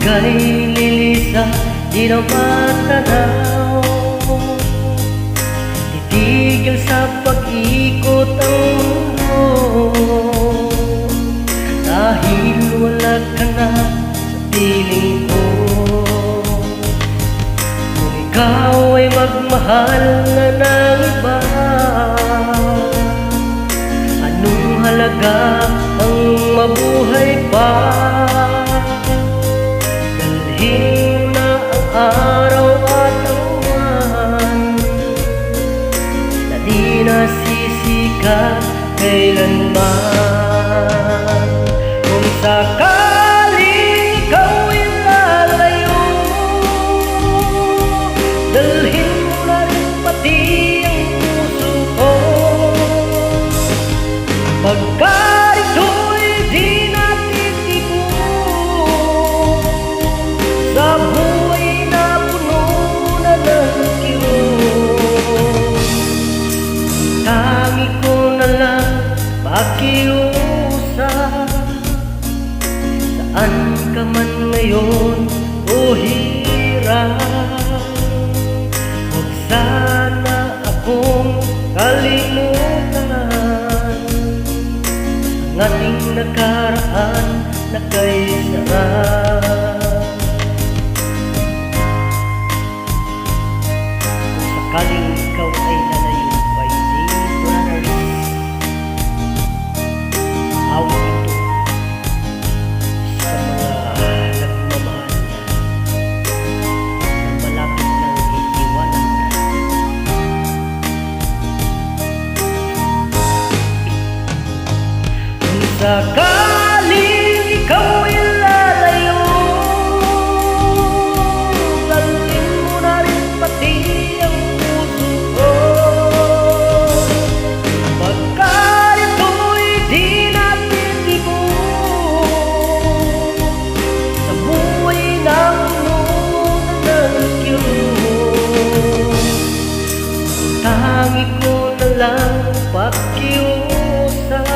ika'y lilisa, di na matanaw. Titigil sa pag-ikot ang mundo, dahil wala ka na sa piling ko. Kung ikaw ay magmahal na ng iba, anong halaga ang mabuhay pa? Dalhin na ang araw at ang buwan na di nasisikat kailanman. Kung sakaling ikaw ay lalayo, dalhin mo na rin pati ang puso ko. Pagka ito'y di natitibo sa buhay na puno na ng kirot, tangi ko na lang pakiusap. Saan ka man ngayon o hirap, huwag sana akong kalimutan ang ating nakaraan na kay sarap. Kung sakaling ikaw ay lalayo, by Jay Brothers. Awit ito sa mga nagmamahal na malapit nang iiwanan na. Kung sakaling ikaw ay lalayo, dalhin mo na rin pati ang puso ko. Pagka ito'y di natitibo sa buhay na puno na ng kirot, tangi ko na lang pakiusap.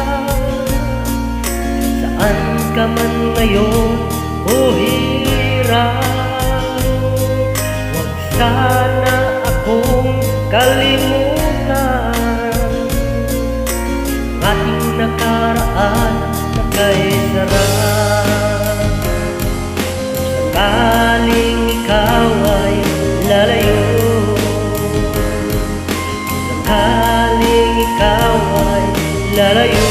Saan ka man ngayon o hirap, huwag sana akong kalimutan ang ating nakaraan na kay sarap. Kung sakaling ikaw ay lalayo, kung sakaling ikaw ay lalayo,